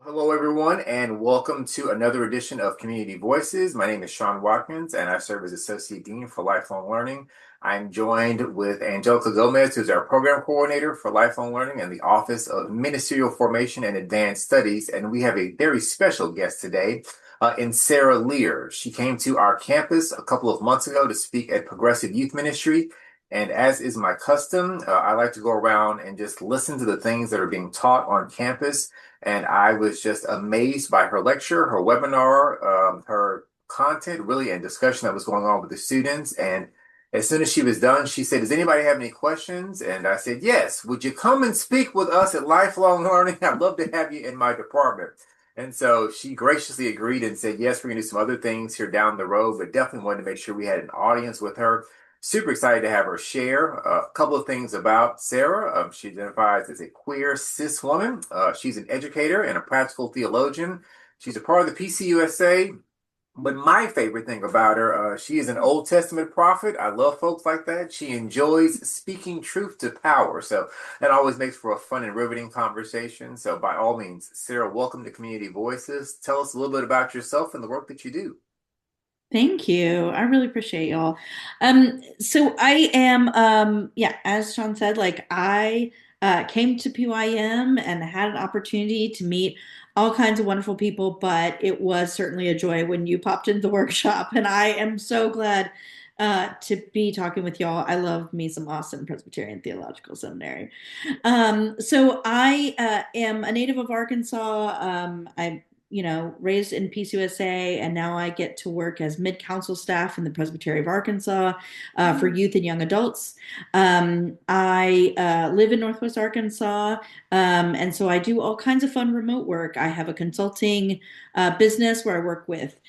Hello, everyone, and welcome to another edition of Community Voices. My name is Sean Watkins, and I serve as Associate Dean for Lifelong Learning. I'm joined with Angelica Gomez, who's our Program Coordinator for Lifelong Learning in the Office of Ministerial Formation and Advanced Studies. And we have a very special guest today in Sarah Leer. She came to our campus a couple of months ago to speak at Progressive Youth Ministry. And as is my custom, I like to go around and just listen to the things that are being taught on campus, and I was just amazed by her lecture, her webinar, her content, really, and discussion that was going on with the students. And as soon as she was done, she said, "Does anybody have any questions?" And I said, "Yes. Would you come and speak with us at Lifelong Learning? I'd love to have you in my department." And so she graciously agreed and said, "Yes, we're going to do some other things here down the road, but definitely wanted to make sure we had an audience with her." Super excited to have her share a couple of things about Sarah. She identifies as a queer cis woman. She's an educator and a practical theologian. She's a part of the PCUSA. But my favorite thing about her, she is an Old Testament prophet. I love folks like that. She enjoys speaking truth to power. So that always makes for a fun and riveting conversation. So by all means, Sarah, welcome to Community Voices. Tell us a little bit about yourself and the work that you do. Thank you. I really appreciate y'all. So I am, yeah, as Sean said, like I came to PYM and had an opportunity to meet all kinds of wonderful people, but it was certainly a joy when you popped into the workshop, and I am so glad to be talking with y'all. I love me some Austin Presbyterian Theological Seminary. So I am a native of Arkansas. Raised in PCUSA, and now I get to work as mid-council staff in the Presbytery of Arkansas for youth and young adults. I live in Northwest Arkansas, and so I do all kinds of fun remote work. I have a consulting business where I work with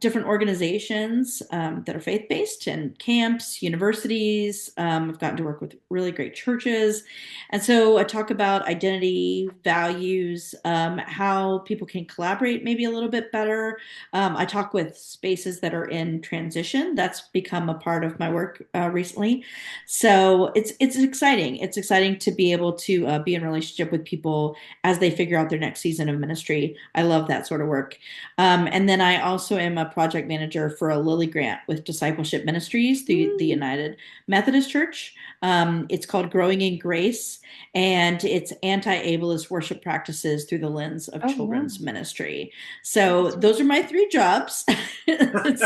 different organizations that are faith-based and camps, universities. I've gotten to work with really great churches. And so I talk about identity, values, how people can collaborate maybe a little bit better. I talk with spaces that are in transition. That's become a part of my work recently. So it's exciting. It's exciting to be able to be in relationship with people as they figure out their next season of ministry. I love that sort of work. And then I also am a project manager for a Lilly Grant with Discipleship Ministries, the United Methodist Church. It's called Growing in Grace, and it's anti-ableist worship practices through the lens of Oh, wow. children's ministry. So those are my three jobs. it's,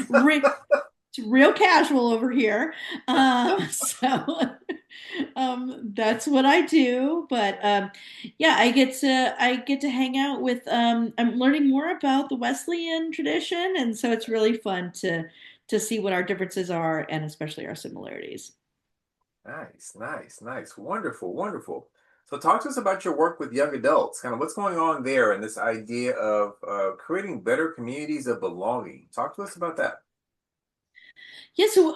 re- it's real casual over here. So that's what I do. But yeah, I get to hang out with. I'm learning more about the Wesleyan tradition, and so it's really fun to see what our differences are, and especially our similarities. Nice, nice, nice. Wonderful, wonderful. So talk to us about your work with young adults, kind of what's going on there and this idea of creating better communities of belonging. Talk to us about that. Yeah, so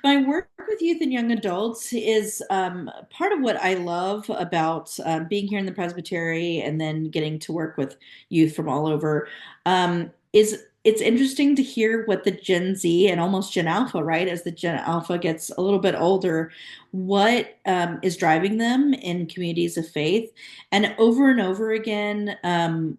my work with youth and young adults is part of what I love about being here in the Presbytery and then getting to work with youth from all over. Is it's interesting to hear what the Gen Z and almost Gen Alpha, right, as the Gen Alpha gets a little bit older, what is driving them in communities of faith. And over again,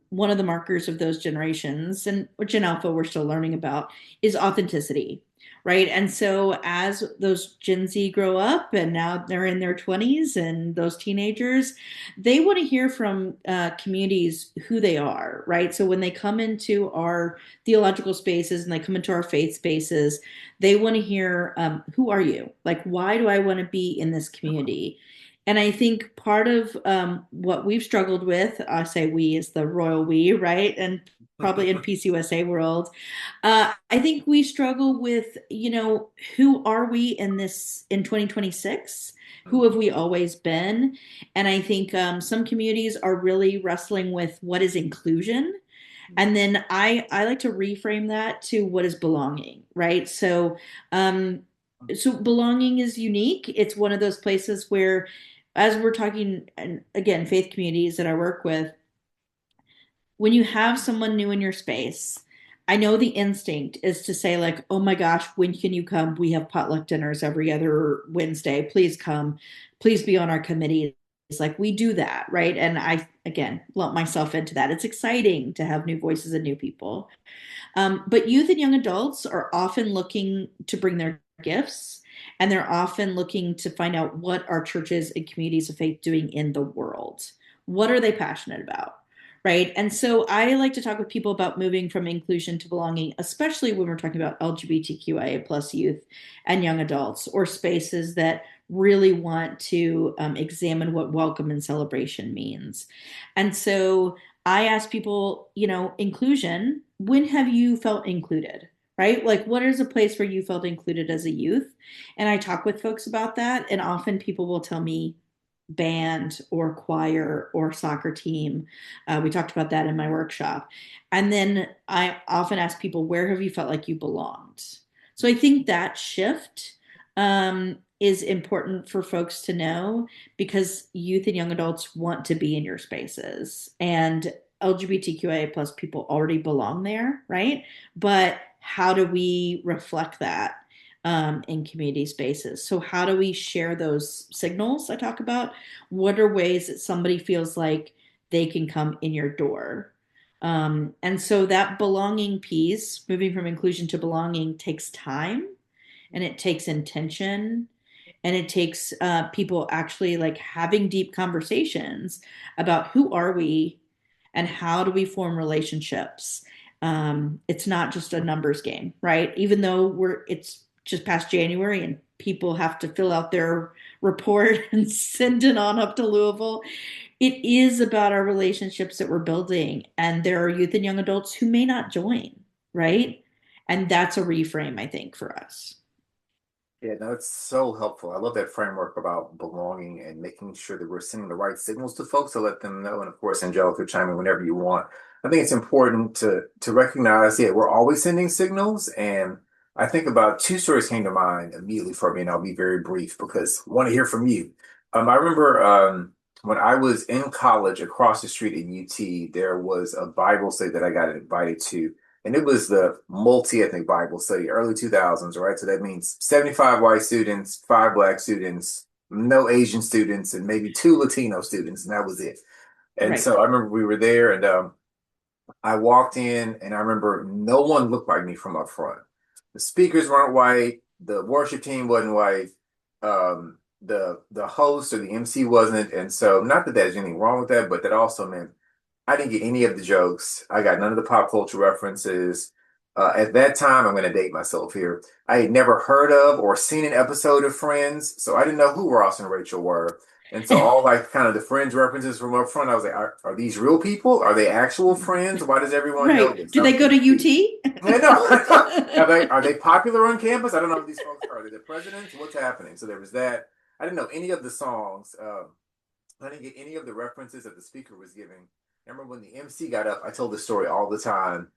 one of the markers of those generations, and Gen Alpha we're still learning about, is authenticity, right? And so as those Gen Z grow up and now they're in their 20s and those teenagers, they want to hear from communities who they are, right? So when they come into our theological spaces and they come into our faith spaces, they want to hear, who are you? Like, why do I want to be in this community? And I think part of what we've struggled with, I say we as the royal we, right? And probably in PCUSA world, I think we struggle with, who are we in this in 2026? Who have we always been? And I think some communities are really wrestling with what is inclusion. And then I like to reframe that to what is belonging, right? So belonging is unique. It's one of those places where, as we're talking, and again, faith communities that I work with, when you have someone new in your space, I know the instinct is to say, like, oh my gosh, when can you come? We have potluck dinners every other Wednesday. Please come. Please be on our committee. Like we do that, right? And I, again, lump myself into that. It's exciting to have new voices and new people. But youth and young adults are often looking to bring their gifts, and they're often looking to find out what are churches and communities of faith doing in the world. What are they passionate about? Right. And so I like to talk with people about moving from inclusion to belonging, especially when we're talking about LGBTQIA plus youth and young adults, or spaces that really want to examine what welcome and celebration means. And so I ask people, inclusion, when have you felt included? Right? Like, what is a place where you felt included as a youth? And I talk with folks about that. And often people will tell me band or choir or soccer team. We talked about that in my workshop. And then I often ask people, where have you felt like you belonged? So I think that shift is important for folks to know, because youth and young adults want to be in your spaces. And LGBTQIA plus people already belong there, right? But how do we reflect that in community spaces? So how do we share those signals I talk about? What are ways that somebody feels like they can come in your door? And so that belonging piece, moving from inclusion to belonging, takes time, and it takes intention, and it takes people actually like having deep conversations about who are we and how do we form relationships. It's not just a numbers game, right? Even though it's just past January and people have to fill out their report and send it on up to Louisville, it is about our relationships that we're building. And there are youth and young adults who may not join, right? And that's a reframe, I think, for us. Yeah, no, it's so helpful. I love that framework about belonging and making sure that we're sending the right signals to folks to let them know. And of course, Angelica, chime in whenever you want. I think it's important to recognize, yeah, we're always sending signals. And I think about two stories came to mind immediately for me, and I'll be very brief because I want to hear from you. I remember when I was in college across the street at UT, there was a Bible study that I got invited to, and it was the multi-ethnic Bible study, early 2000s, right? So that means 75 white students, 5 black students, no Asian students, and maybe 2 Latino students, and that was it. And Right. so I remember we were there, and I walked in, and I remember no one looked like me from up front. The speakers weren't white, the worship team wasn't white, the host or the MC wasn't, and so not that there's anything wrong with that, but that also meant I didn't get any of the jokes. I got none of the pop culture references. At that time, I'm going to date myself here. I had never heard of or seen an episode of Friends, so I didn't know who Ross and Rachel were. And so all like kind of the Friends references from up front, I was like, are these real people? Are they actual friends? Why does everyone know Right. this? Do I was they go to confused. UT? I know. Are they popular on campus? I don't know if these folks are. Are they the presidents? What's happening? So there was that. I didn't know any of the songs. I didn't get any of the references that the speaker was giving. I remember when the MC got up, I told this story all the time.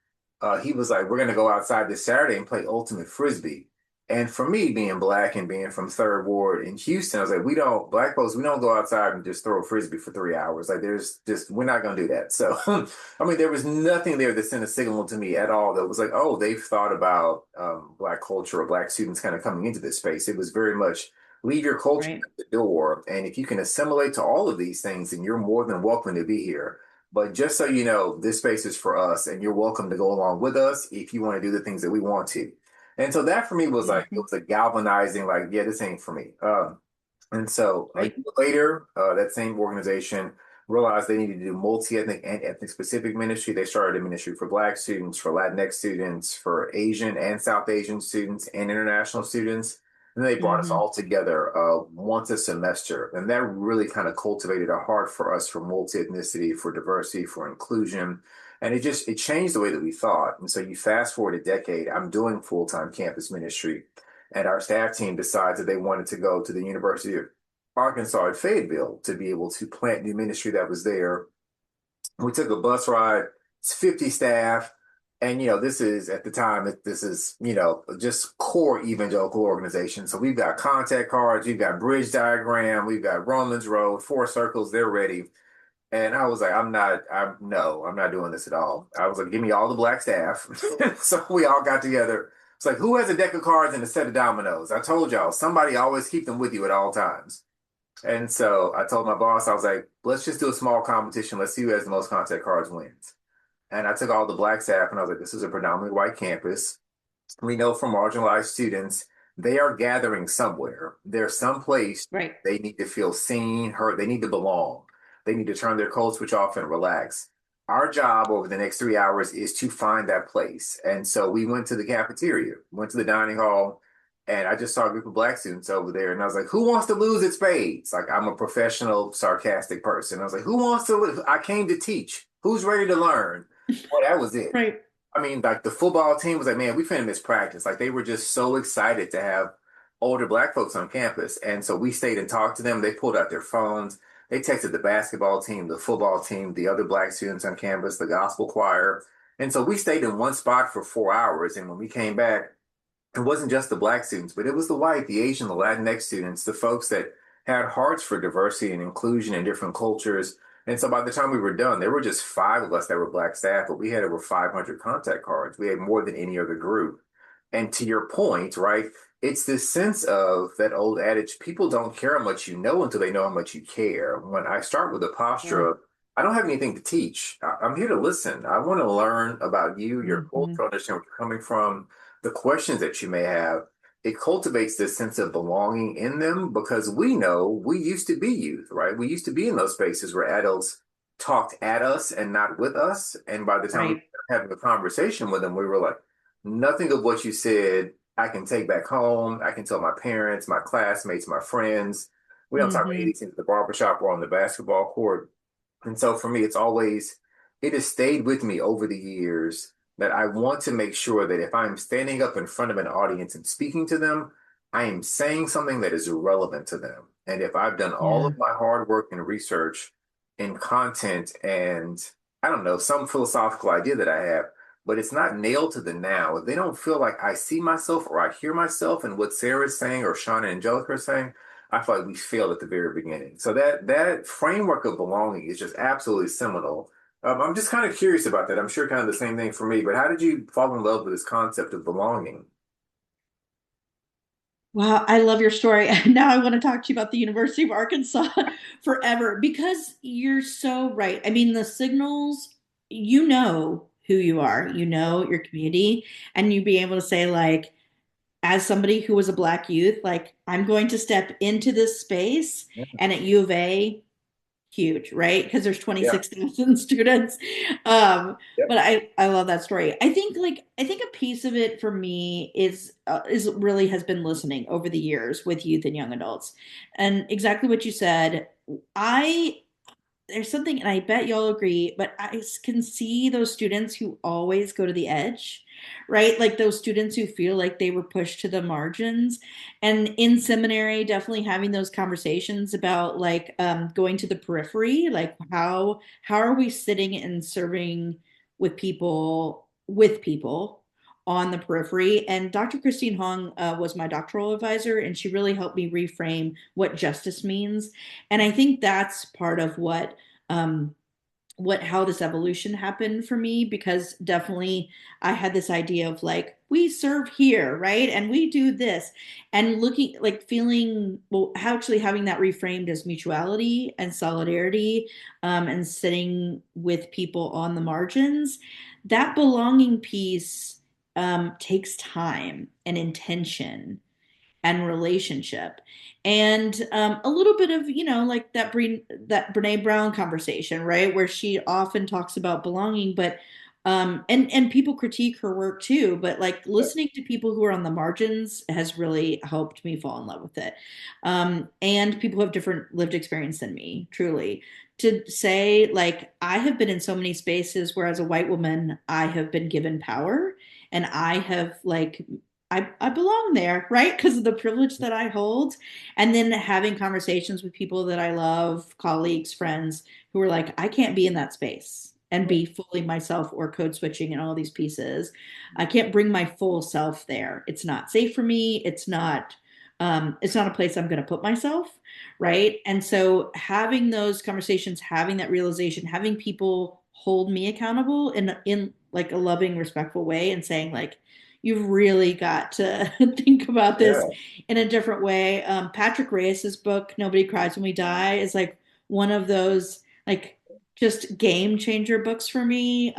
He was like, "We're going to go outside this Saturday and play ultimate frisbee." And for me, being black and being from Third Ward in Houston, I was like, "We don't, black folks, we don't go outside and just throw a frisbee for 3 hours. Like, there's just, we're not going to do that." So, I mean, there was nothing there that sent a signal to me at all that was like, "Oh, they've thought about black culture or black students kind of coming into this space." It was very much leave your culture Right. at the door, and if you can assimilate to all of these things, then you're more than welcome to be here. But just so you know, this space is for us, and you're welcome to go along with us if you want to do the things that we want to. And so that for me was like, it Mhm. was a galvanizing, like, yeah, this ain't for me. And so a year Right. later, that same organization realized they needed to do multi-ethnic and ethnic specific ministry. They started a ministry for Black students, for Latinx students, for Asian and South Asian students, and international students. And they brought us Hmm. all together once a semester. And that really kind of cultivated a heart for us for multi-ethnicity, for diversity, for inclusion. And it changed the way that we thought. And so you fast forward a decade, I'm doing full-time campus ministry, and our staff team decides that they wanted to go to the University of Arkansas at Fayetteville to be able to plant new ministry that was there. We took a bus ride. It's 50 staff. And, this is at the time, this is, just core evangelical organization. So we've got contact cards, we've got bridge diagram, we've got Romans Road, 4 circles, they're ready. And I was like, no, I'm not doing this at all. I was like, give me all the black staff. So we all got together. It's like, who has a deck of cards and a set of dominoes? I told y'all, somebody always keep them with you at all times. And so I told my boss, I was like, let's just do a small competition. Let's see who has the most contact cards wins. And I took all the black staff and I was like, this is a predominantly white campus. We know from marginalized students, they are gathering somewhere. There's some place Right. they need to feel seen, heard, they need to belong. They need to turn their code switch off and relax. Our job over the next 3 hours is to find that place. And so we went to the cafeteria, went to the dining hall, and I just saw a group of black students over there. And I was like, who wants to lose at spades? Like, I'm a professional, sarcastic person. I was like, who wants to lose? I came to teach. Who's ready to learn? Well, that was it. Right. I mean, like the football team was like, man, we finna miss practice. Like they were just so excited to have older black folks on campus. And so we stayed and talked to them. They pulled out their phones. They texted the basketball team, the football team, the other black students on campus, the gospel choir. And so we stayed in one spot for 4 hours. And when we came back, it wasn't just the black students, but it was the white, the Asian, the Latinx students, the folks that had hearts for diversity and inclusion in different cultures. And so by the time we were done, there were just five of us that were black staff, but we had over 500 contact cards. We had more than any other group. And to your point, right, it's this sense of that old adage, people don't care how much you know until they know how much you care. When I start with a posture Yeah. of, I don't have anything to teach. I'm here to listen. I want to learn about you, your Hmm. culture, understand where you're coming from, the questions that you may have. It cultivates this sense of belonging in them because we know we used to be youth, right? We used to be in those spaces where adults talked at us and not with us. And by the time we Right. were having a conversation with them, we were like, nothing of what you said I can take back home. I can tell my parents, my classmates, my friends. We don't talk about Hmm. anything at the barbershop or on the basketball court. And so for me, it has stayed with me over the years that I want to make sure that if I'm standing up in front of an audience and speaking to them, I am saying something that is relevant to them. And if I've done all Yeah. of my hard work and research in content and I don't know, some philosophical idea that I have, but it's not nailed to the now, if they don't feel like I see myself or I hear myself in what Sarah is saying or Sean and Angelica are saying, I feel like we failed at the very beginning. So that framework of belonging is just absolutely seminal. I'm just kind of curious about that. I'm sure kind of the same thing for me, but how did you fall in love with this concept of belonging? Wow, I love your story. Now I want to talk to you about the University of Arkansas forever because you're so right. I mean, the signals, you know who you are, you know your community, and you be able to say, like, as somebody who was a Black youth, like, I'm going to step into this space, Yeah, and at U of A, huge, right? Because there's yeah, 26,000 students. Um, yep, but I love that story. I think a piece of it for me is really has been listening over the years with youth and young adults, and exactly what you said. I there's something, and I bet y'all agree, but I can see those students who always go to the edge, right? Like those students who feel like they were pushed to the margins. And in seminary, definitely having those conversations about like going to the periphery, like how are we sitting and serving with people on the periphery. And Dr. Christine Hong was my doctoral advisor, and she really helped me reframe what justice means. And I think that's part of um, what how this evolution happened for me, because definitely I had this idea of like, we serve here, right, and we do this, and looking like feeling, well, how actually having that reframed as mutuality and solidarity, and sitting with people on the margins. That belonging piece takes time and intention and relationship, and a little bit of, like that Brene Brown conversation, right, where she often talks about belonging, but and people critique her work too, but like yeah, listening to people who are on the margins has really helped me fall in love with it. And people who have different lived experience than me, truly, to say like, I have been in so many spaces where as a white woman I have been given power, and I have like, I belong there, right? Because of the privilege that I hold. And then having conversations with people that I love, colleagues, friends, who are like, I can't be in that space and be fully myself, or code switching and all these pieces. I can't bring my full self there. It's not safe for me. It's not a place I'm going to put myself, right. right? And so having those conversations, having that realization, having people hold me accountable in like a loving, respectful way, and saying like, you've really got to think about this Yeah. in a different way. Patrick Reyes's book, Nobody Cries When We Die, is like one of those like just game changer books for me.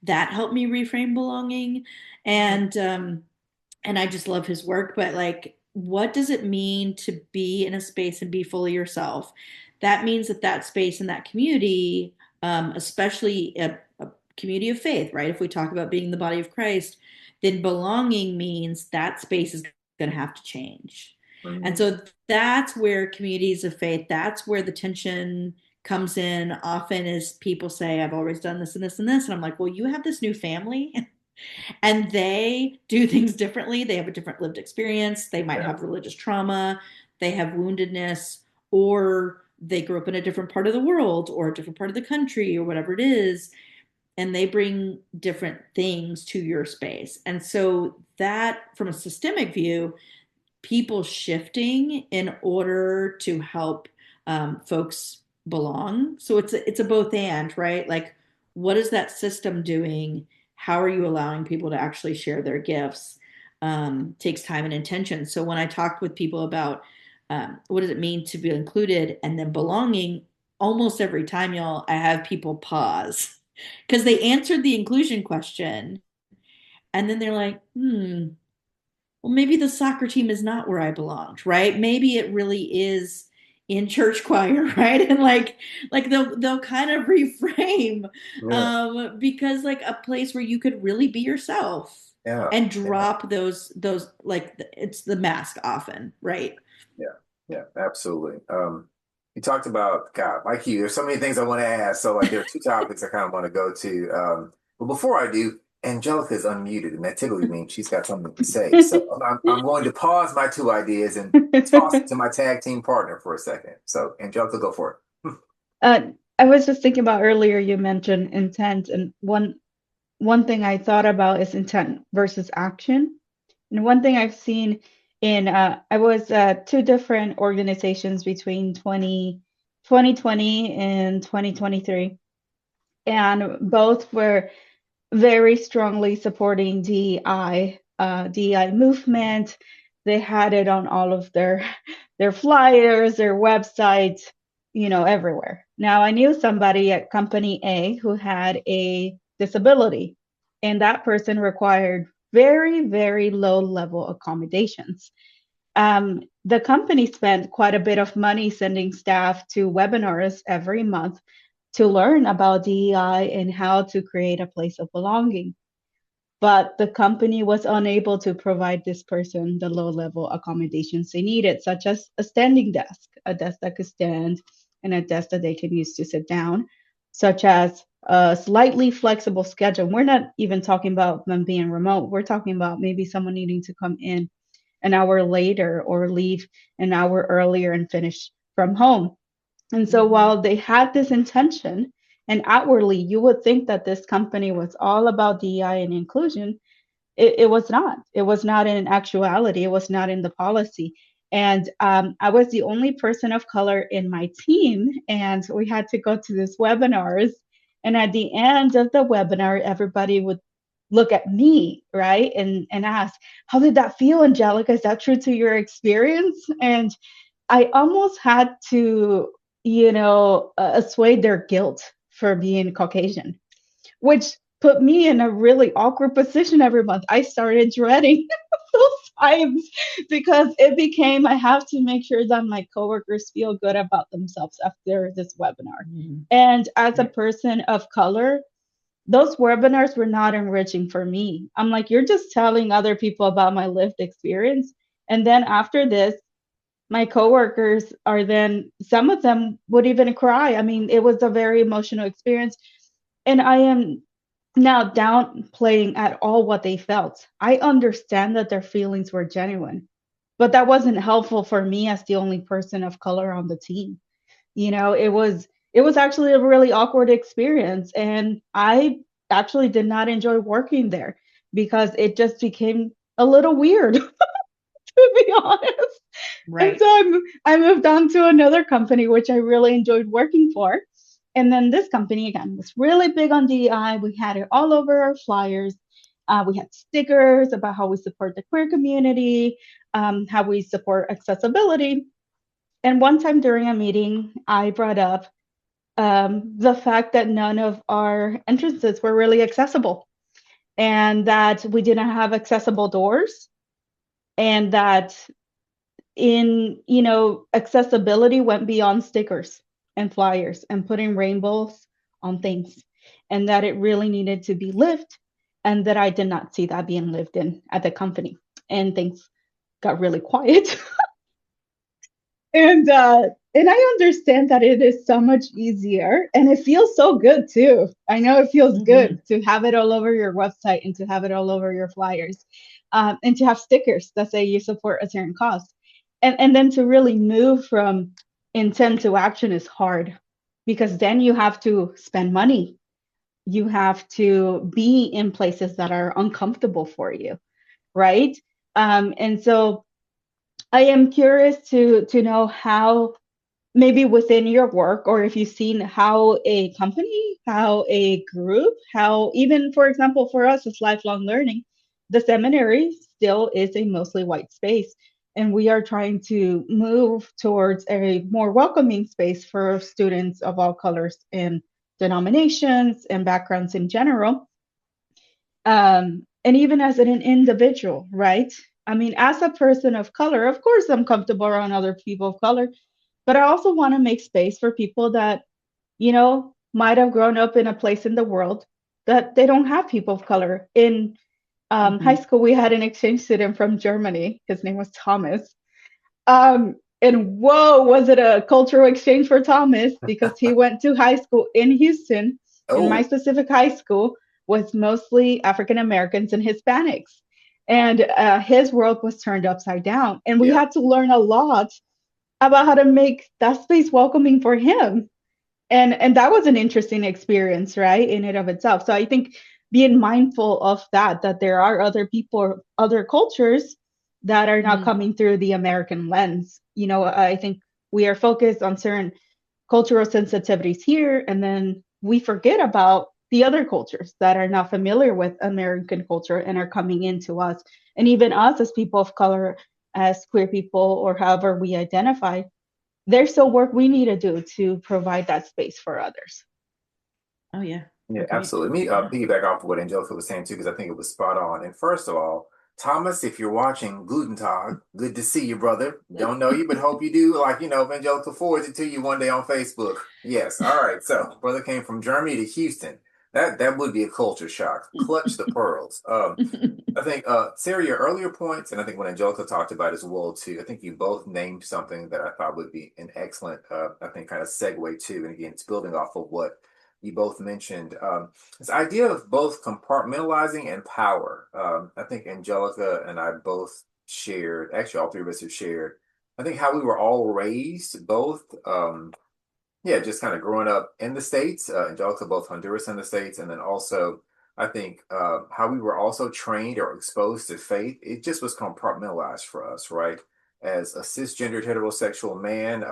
That helped me reframe belonging. And and I just love his work, but like, what does it mean to be in a space and be fully yourself? That means that that space and that community, especially a community of faith, right? If we talk about being the body of Christ, then belonging means that space is going to have to change. And Mhm. so that's where communities of faith, that's where the tension comes in often is people say, I've always done this and this and this. And I'm like, well, you have this new family and they do things differently. They have a different lived experience. They might Yeah. have religious trauma, they have woundedness, or they grew up in a different part of the world or a different part of the country or whatever it is. And they bring different things to your space. And so, that from a systemic view, people shifting in order to help folks belong. So it's a both and, right? Like, what is that system doing? How are you allowing people to actually share their gifts? Takes time and intention. So when I talked with people about what does it mean to be included and then belonging, almost every time, y'all, I have people pause because they answered the inclusion question and then they're like, well, maybe the soccer team is not where I belonged, right? Maybe it really is in church choir, right? And like they'll kind of reframe Yeah. because like a place where you could really be yourself Yeah. and Yeah. drop those like it's the mask often, right? Yeah. Yeah. Absolutely. You talked about God, like you. There's so many things I want to ask. So like there are two topics I kind of want to go to. But before I do, Angelica's unmuted, and that typically means she's got something to say. So I'm going to pause my two ideas and toss it to my tag team partner for a second. So Angelica, go for it. Uh, I was just thinking about earlier, you mentioned intent, and one thing I thought about is intent versus action. And one thing I've seen in I was two different organizations between 2020 and 2023, and both were very strongly supporting DEI movement. They had it on all of their flyers, their websites, everywhere. Now I knew somebody at company A who had a disability, and that person required very, very low level accommodations. The company spent quite a bit of money sending staff to webinars every month to learn about DEI and how to create a place of belonging. But the company was unable to provide this person the low level accommodations they needed, such as a standing desk, a desk that could stand, and a desk that they could use to sit down, such as a slightly flexible schedule. We're not even talking about them being remote. We're talking about maybe someone needing to come in an hour later or leave an hour earlier and finish from home. And so while they had this intention, and outwardly you would think that this company was all about DEI and inclusion, it was not. It was not in actuality. It was not in the policy. And I was the only person of color in my team, and we had to go to these webinars. And at the end of the webinar, everybody would look at me, right, and ask, "How did that feel, Angelica? Is that true to your experience?" And I almost had to, assuage their guilt for being Caucasian, which put me in a really awkward position every month. I started dreading those times because it became I have to make sure that my coworkers feel good about themselves after this webinar. Mhm. And as a person of color, those webinars were not enriching for me. I'm like, you're just telling other people about my lived experience. And then after this, my coworkers are then some of them would even cry. I mean, it was a very emotional experience. And I am now downplaying at all what they felt. I understand that their feelings were genuine, but that wasn't helpful for me as the only person of color on the team. It was actually a really awkward experience, and I actually did not enjoy working there because it just became a little weird, to be honest. And Right. so I moved on to another company, which I really enjoyed working for. And then this company, again, was really big on DEI. We had it all over our flyers. We had stickers about how we support the queer community, how we support accessibility. And one time during a meeting, I brought up the fact that none of our entrances were really accessible, and that we didn't have accessible doors, and that accessibility went beyond stickers and flyers and putting rainbows on things, and that it really needed to be lived, and that I did not see that being lived in at the company. And things got really quiet. And I understand that it is so much easier, and it feels so good too. I know it feels good to have it all over your website and to have it all over your flyers, and to have stickers that say you support a certain cause. And then to really move from intent to action is hard, because then you have to spend money. You have to be in places that are uncomfortable for you, right? And so I am curious to know how, maybe within your work, or if you've seen how a company, how a group, how even, for example, for us as lifelong learning, the seminary still is a mostly white space. And we are trying to move towards a more welcoming space for students of all colors and denominations and backgrounds in general. And even as an individual, right? I mean, as a person of color, of course, I'm comfortable around other people of color, but I also want to make space for people that, might have grown up in a place in the world that they don't have people of color. In high school, we had an exchange student from Germany. His name was Thomas. And whoa, was it a cultural exchange for Thomas, because he went to high school in Houston, and my specific high school was mostly African Americans and Hispanics. And his world was turned upside down. And we had to learn a lot about how to make that space welcoming for him. And that was an interesting experience, right, in and of itself. So I think being mindful of that there are other people, other cultures that are not coming through the American lens. I think we are focused on certain cultural sensitivities here, and then we forget about the other cultures that are not familiar with American culture and are coming into us. And even us as people of color, as queer people, or however we identify, there's still work we need to do to provide that space for others. Oh, yeah. Yeah, Okay. absolutely. Let me piggyback off of what Angelica was saying too, because I think it was spot on. And first of all, Thomas, if you're watching, Guten Tag, good to see you, brother. Don't know you, but hope you do. Like, if Angelica forwards it to you one day on Facebook. Yes. All right. So, brother came from Germany to Houston. That would be a culture shock. Clutch the pearls. I think, Sarah, your earlier points, and I think what Angelica talked about as well too. I think you both named something that I thought would be an excellent, I think, kind of segue too. And again, it's building off of what you both mentioned, this idea of both compartmentalizing and power. I think Angelica and I both shared, actually, all three of us have shared, I think how we were all raised, both, yeah, just kind of growing up in the States, Angelica, both Honduras and the States, and then also, I think, how we were also trained or exposed to faith. It just was compartmentalized for us, right? As a cisgendered heterosexual man,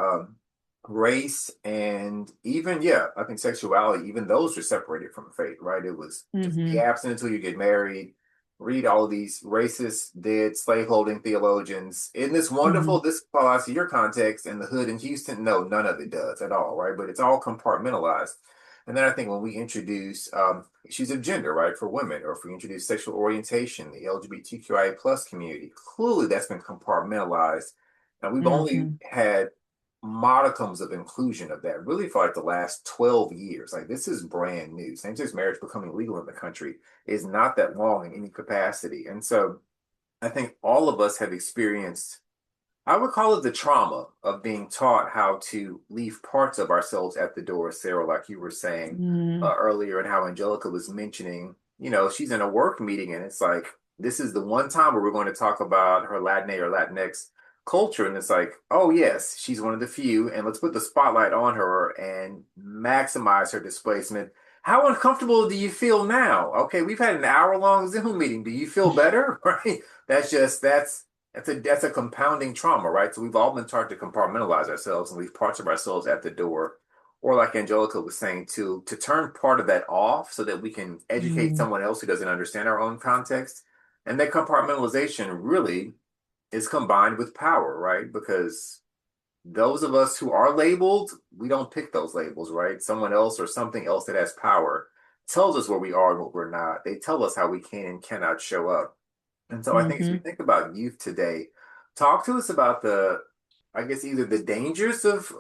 race and even, yeah, I think sexuality, even those were separated from faith, right? It was just be absent until you get married. Read all of these racist, dead, slaveholding theologians. Isn't this wonderful? This applies to your context in the hood in Houston. No, none of it does at all, right? But it's all compartmentalized. And then I think when we introduce issues of gender, right, for women, or if we introduce sexual orientation, the LGBTQIA plus community, clearly that's been compartmentalized. And we've only had modicums of inclusion of that really for like the last 12 years. Like, this is brand new. Same-sex marriage becoming legal in the country is not that long in any capacity. And so I think all of us have experienced, I would call it the trauma of being taught how to leave parts of ourselves at the door, Sarah, like you were saying earlier, and how Angelica was mentioning, she's in a work meeting and it's like, this is the one time where we're going to talk about her Latinx or Latinx culture. And it's like, oh, yes, she's one of the few. And let's put the spotlight on her and maximize her displacement. How uncomfortable do you feel now? Okay, we've had an hour-long Zoom meeting. Do you feel better? Right? That's a compounding trauma, right? So we've all been taught to compartmentalize ourselves and leave parts of ourselves at the door, or like Angelica was saying, to turn part of that off so that we can educate Mm, someone else who doesn't understand our own context. And that compartmentalization really is combined with power, right? Because those of us who are labeled, we don't pick those labels, right? Someone else or something else that has power tells us where we are and what we're not. They tell us how we can and cannot show up. And so I think as we hmm. think about youth today, talk to us about I guess, either the dangers of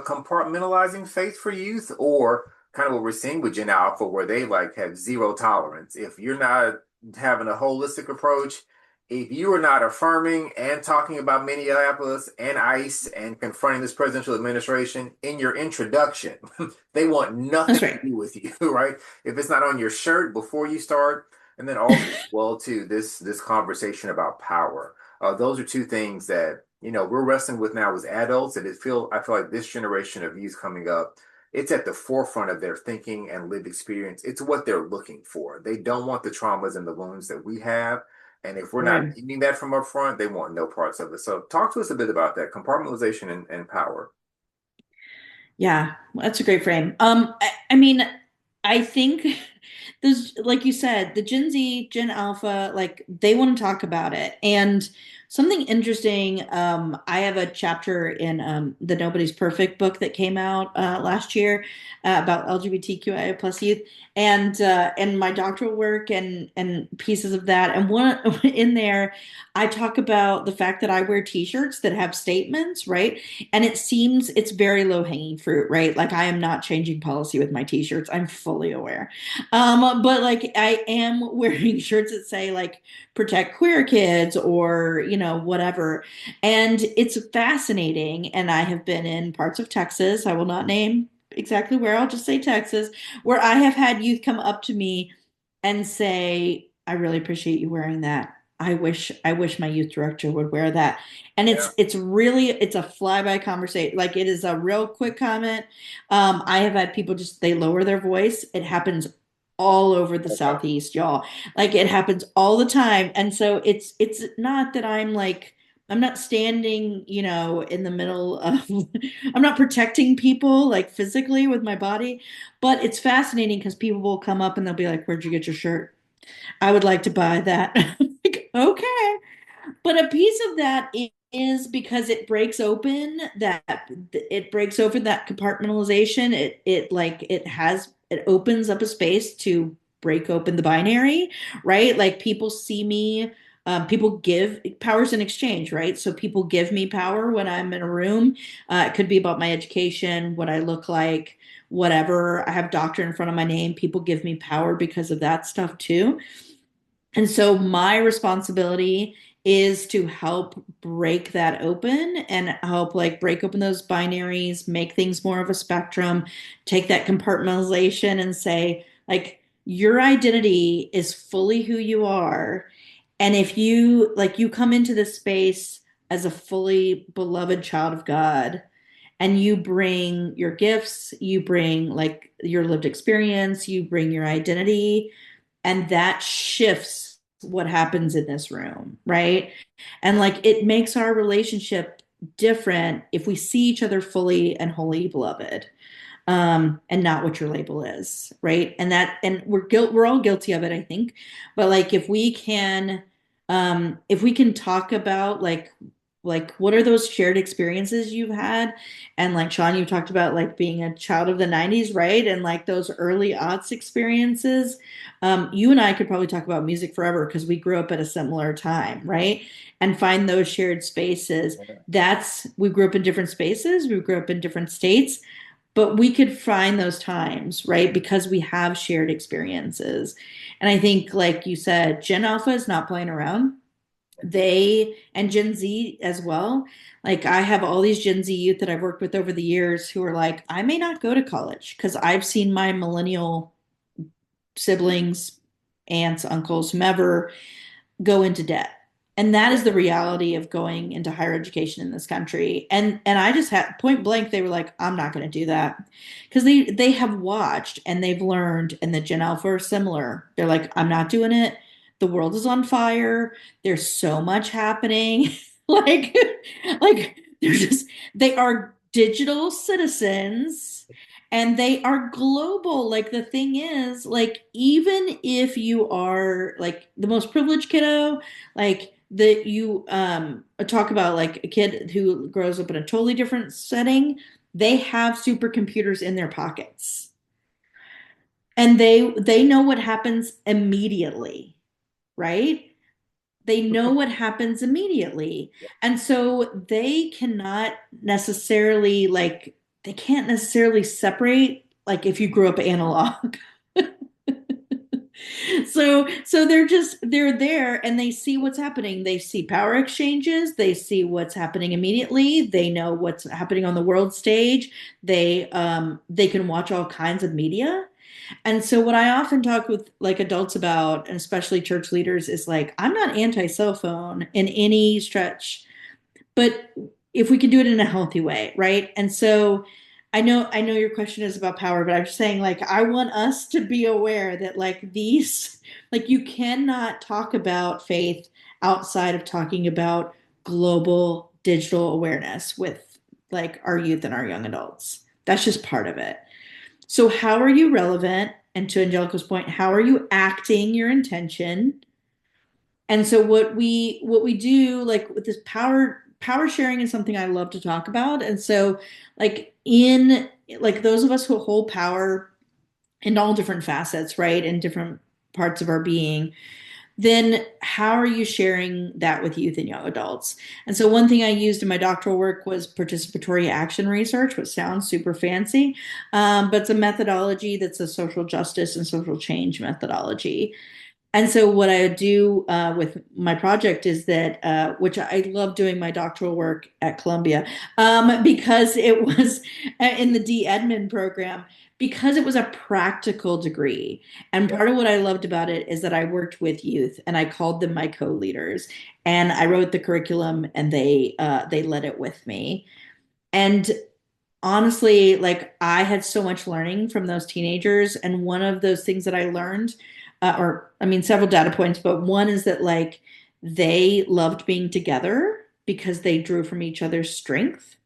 compartmentalizing faith for youth or kind of what we're seeing with Gen Alpha, where they like have zero tolerance. If you're not having a holistic approach, if you are not affirming and talking about Minneapolis and ICE and confronting this presidential administration in your introduction, they want nothing That's to right. do with you, right? If it's not on your shirt before you start, and then also, well, too, this conversation about power. Those are two things that we're wrestling with now as adults, and I feel like this generation of youth coming up, it's at the forefront of their thinking and lived experience. It's what they're looking for. They don't want the traumas and the wounds that we have, and if we're not Right. getting that from up front, they want no parts of it. So, talk to us a bit about that compartmentalization and power. Yeah, that's a great frame. I mean, I think there's, like you said, the Gen Z, Gen Alpha, like they want to talk about it. And something interesting, I have a chapter in the Nobody's Perfect book that came out last year about LGBTQIA plus youth, and my doctoral work and pieces of that. And one in there, I talk about the fact that I wear T-shirts that have statements, right? And it seems it's very low hanging fruit, right? Like I am not changing policy with my t-shirts. I'm fully aware. But like I am wearing shirts that say like protect queer kids or, whatever. And it's fascinating. And I have been in parts of Texas. I will not name exactly where, I'll just say Texas, where I have had youth come up to me and say, I really appreciate you wearing that. I wish my youth director would wear that. And Yeah. it's a flyby conversation. Like it is a real quick comment. I have had people just they lower their voice. It happens all over the Okay. Southeast, y'all. Like it happens all the time. And so it's not that I'm not standing, in the middle of I'm not protecting people like physically with my body, but it's fascinating because people will come up and they'll be like, "Where'd you get your shirt? I would like to buy that." Like, okay. But a piece of that is because it breaks open that compartmentalization. It opens up a space to break open the binary, right? Like people see me, people give powers in exchange, right? So people give me power when I'm in a room. It could be about my education, what I look like, whatever. I have doctor in front of my name. People give me power because of that stuff too. And so my responsibility is to help break that open and help like break open those binaries, make things more of a spectrum, take that compartmentalization and say, like, your identity is fully who you are. And if you come into this space as a fully beloved child of God, and you bring your gifts, you bring like your lived experience, you bring your identity, and that shifts what happens in this room, right? And like it makes our relationship different if we see each other fully and wholly beloved, and not what your label is, right? And we're all guilty of it, I think. But like if we can talk about like what are those shared experiences you've had, and like Sean, you talked about like being a child of the 90s, right? And like those early aughts experiences. You and I could probably talk about music forever because we grew up at a similar time, right? And find those shared spaces. That's we grew up in different spaces, we grew up in different states, but we could find those times, right? Because we have shared experiences. And I think, like you said, Gen Alpha is not playing around. They and Gen Z as well. Like, I have all these Gen Z youth that I've worked with over the years who are like, I may not go to college because I've seen my millennial siblings, aunts, uncles, whomever go into debt. And that is the reality of going into higher education in this country. And I just had point blank, they were like, I'm not going to do that. Because they have watched and they've learned, and the Gen Alpha are similar. They're like, I'm not doing it. The world is on fire. There's so much happening. like, like they are digital citizens and they are global. Like the thing is, like even if you are like the most privileged kiddo, like that you talk about like a kid who grows up in a totally different setting, they have supercomputers in their pockets. And they know what happens immediately, right? They know what happens immediately. And so they can't necessarily separate like if you grew up analog. So they're there and they see what's happening. They see power exchanges, they see what's happening immediately, they know what's happening on the world stage. They can watch all kinds of media. And so what I often talk with like adults about, and especially church leaders, is like, I'm not anti-cell phone in any stretch, but if we can do it in a healthy way, right? And so I know your question is about power, but I'm just saying like I want us to be aware that like these like you cannot talk about faith outside of talking about global digital awareness with like our youth and our young adults. That's just part of it. So how are you relevant? And to Angelica's point, how are you acting your intention? And so what we do like with this power sharing is something I love to talk about. And so like in like those of us who hold power in all different facets, right? In different parts of our being, then how are you sharing that with youth and young adults? And so one thing I used in my doctoral work was participatory action research, which sounds super fancy, but it's a methodology that's a social justice and social change methodology. And so what I do with my project is that, which I love doing my doctoral work at Columbia, because it was in the D-Edmin program, because it was a practical degree. And Yep. part of what I loved about it is that I worked with youth and I called them my co-leaders. And I wrote the curriculum and they led it with me. And honestly, like I had so much learning from those teenagers. And one of those things that I learned, or I mean, several data points, but one is that like they loved being together because they drew from each other's strength.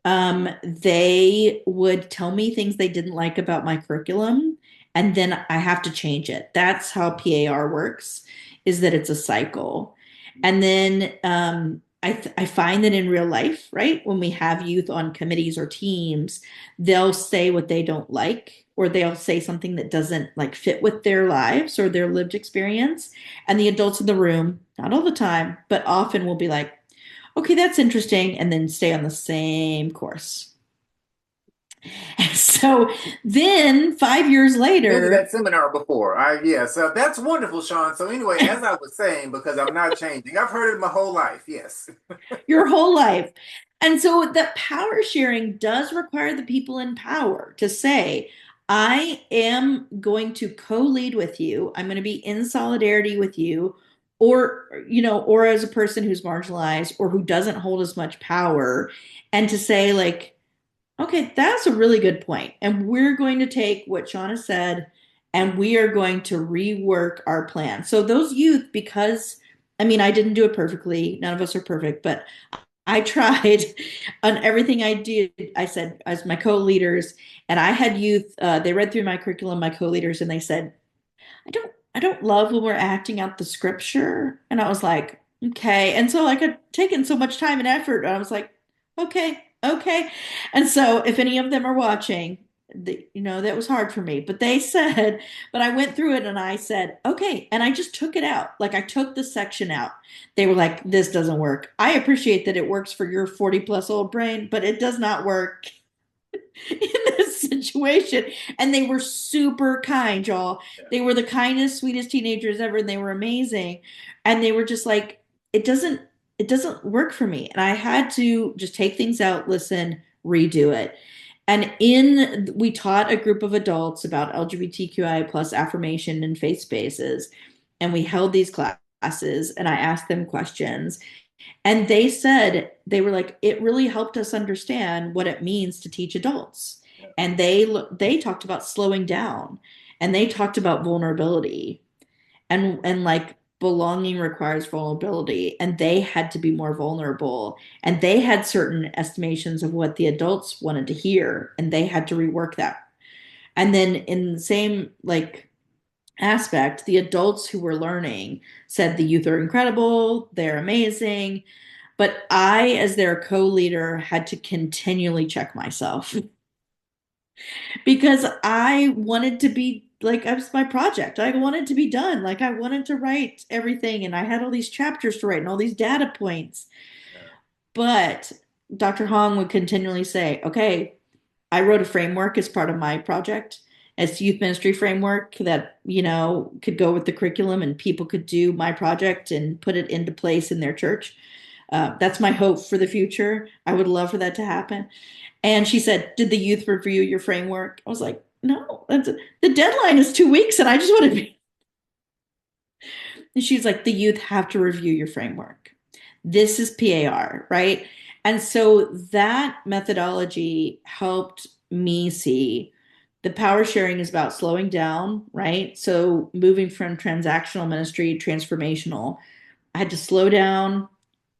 They would tell me things they didn't like about my curriculum, and then I have to change it. That's how PAR works, is that it's a cycle. And then I find that in real life, right, when we have youth on committees or teams, they'll say what they don't like, or they'll say something that doesn't like fit with their lives or their lived experience. And the adults in the room, not all the time, but often will be like, okay, that's interesting, and then stay on the same course. And so then 5 years Been to later, that seminar before. Yeah, so that's wonderful, Sean. So anyway, as I was saying, because I'm not changing, I've heard it my whole life. Yes. your whole life. And so that power sharing does require the people in power to say, I am going to co-lead with you. I'm going to be in solidarity with you, or, or as a person who's marginalized or who doesn't hold as much power, and to say, like, okay, that's a really good point. And we're going to take what Shauna said and we are going to rework our plan. So those youth, because I mean, I didn't do it perfectly. None of us are perfect, but I tried on everything I did. I said, as my co-leaders, and I had youth, they read through my curriculum, my co-leaders, and they said, I don't love when we're acting out the scripture. And I was like, okay. And so like I'd taken so much time and effort. And I was like, okay, okay. And so if any of them are watching, that was hard for me. But they said, but I went through it and I said, okay. And I just took it out. Like I took the section out. They were like, this doesn't work. I appreciate that it works for your 40 plus old brain, but it does not work in this situation. And they were super kind, y'all. They were the kindest, sweetest teenagers ever, and they were amazing. And they were just like, it doesn't work for me. And I had to just take things out, listen, redo it. And we taught a group of adults about LGBTQI plus affirmation and faith spaces. And we held these classes and I asked them questions. And they said, they were like, it really helped us understand what it means to teach adults. And they talked about slowing down and they talked about vulnerability and like belonging requires vulnerability, and they had to be more vulnerable, and they had certain estimations of what the adults wanted to hear, and they had to rework that. And then in the same like aspect, the adults who were learning said the youth are incredible, they're amazing, but I, as their co-leader, had to continually check myself because I wanted to be like, it was my project. I wanted to be done. Like, I wanted to write everything, and I had all these chapters to write and all these data points. Yeah. But Dr. Hong would continually say, okay, I wrote a framework as part of my project. It's youth ministry framework that, could go with the curriculum and people could do my project and put it into place in their church. That's my hope for the future. I would love for that to happen. And she said, did the youth review your framework? I was like, no, the deadline is 2 weeks and I just want to be. And she's like, the youth have to review your framework. This is PAR, right? And so that methodology helped me see the power sharing is about slowing down, right? So moving from transactional ministry, transformational, I had to slow down.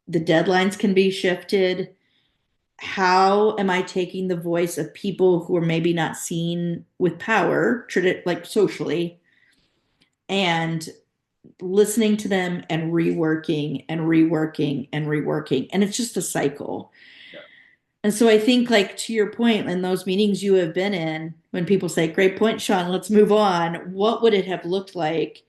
The deadlines can be shifted. How am I taking the voice of people who are maybe not seen with power, like socially, and listening to them and reworking and reworking and reworking? And it's just a cycle. Yeah. And so I think, like, to your point, in those meetings you have been in, when people say, great point, Sean, let's move on, what would it have looked like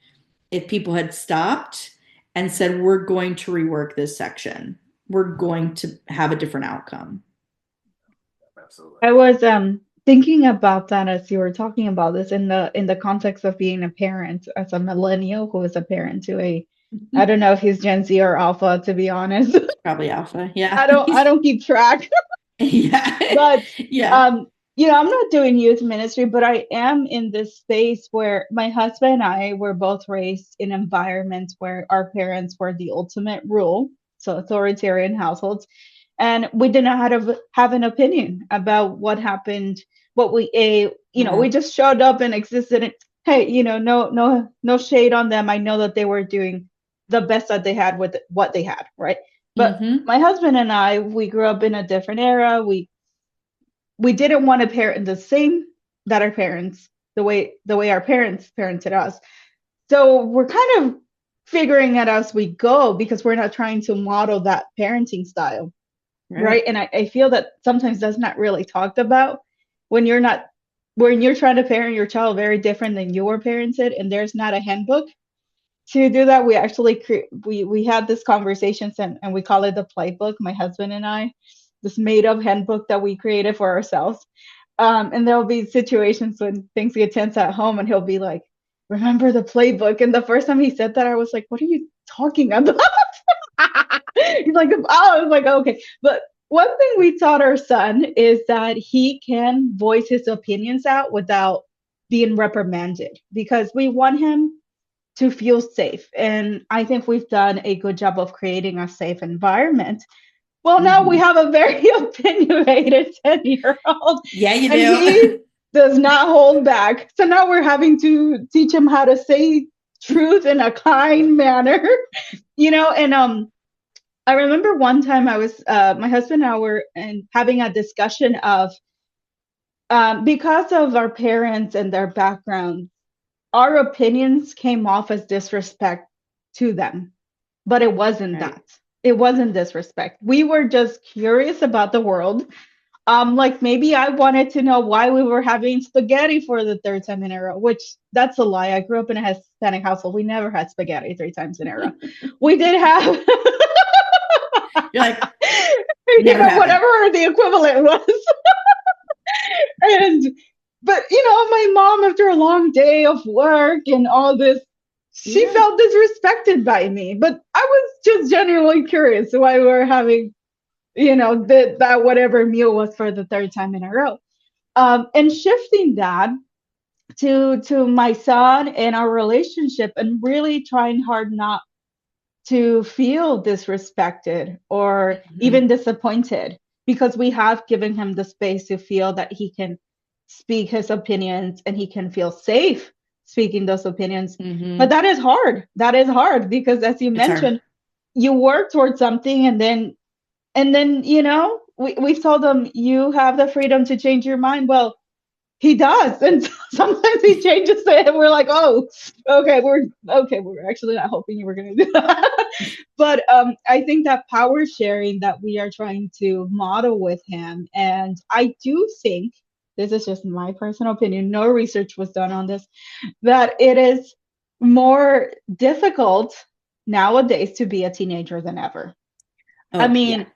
if people had stopped and said, we're going to rework this section? We're going to have a different outcome. Absolutely. I was thinking about that as you were talking about this in the context of being a parent, as a millennial who is a parent to a, I don't know if he's Gen Z or Alpha, to be honest. Probably Alpha, yeah. I don't keep track. Yeah. But yeah. I'm not doing youth ministry, but I am in this space where my husband and I were both raised in environments where our parents were the ultimate rule, so authoritarian households, and we did not have an opinion about what happened, what we ate. We just showed up and existed. Hey, no shade on them. I know that they were doing the best that they had with what they had, right? But my husband and I, we grew up in a different era. We didn't want to parent the same that our parents, the way our parents parented us. So we're kind of figuring it as we go because we're not trying to model that parenting style. Right. And I feel that sometimes that's not really talked about when you're trying to parent your child very different than you were parented, and there's not a handbook to do that. We actually we had this conversations and we call it the playbook, my husband and I, this made up handbook that we created for ourselves. And there'll be situations when things get tense at home and he'll be like, remember the playbook? And the first time he said that, I was like, what are you talking about? He's like, oh, I was like, okay. But one thing we taught our son is that he can voice his opinions out without being reprimanded, because we want him to feel safe. And I think we've done a good job of creating a safe environment. Well, now we have a very opinionated 10-year-old. Yeah, you and do. He does not hold back. So now we're having to teach him how to say truth in a kind manner, and I remember one time I was, my husband and I were having a discussion of, because of our parents and their backgrounds, our opinions came off as disrespect to them, but it wasn't that. It wasn't disrespect. We were just curious about the world. Like maybe I wanted to know why we were having spaghetti for the third time in a row, which that's a lie. I grew up in a Hispanic household. We never had spaghetti 3 times in a row. We did have... You're like, whatever the equivalent was. But my mom, after a long day of work and all this, she felt disrespected by me. But I was just genuinely curious why we were having, that whatever meal was for the 3rd time in a row. And shifting that to my son and our relationship, and really trying hard not to feel disrespected or even disappointed, because we have given him the space to feel that he can speak his opinions and he can feel safe speaking those opinions. But Hmm. that is hard. That is hard because, as you It's hard. mentioned, you work towards something, and then we've told them you have the freedom to change your mind. Well, he does, and sometimes he changes it, and we're like, oh, we're actually not hoping you were going to do that. But I think that power sharing that we are trying to model with him, and I do think, this is just my personal opinion, no research was done on this, that it is more difficult nowadays to be a teenager than ever. I Oh, yeah. mean,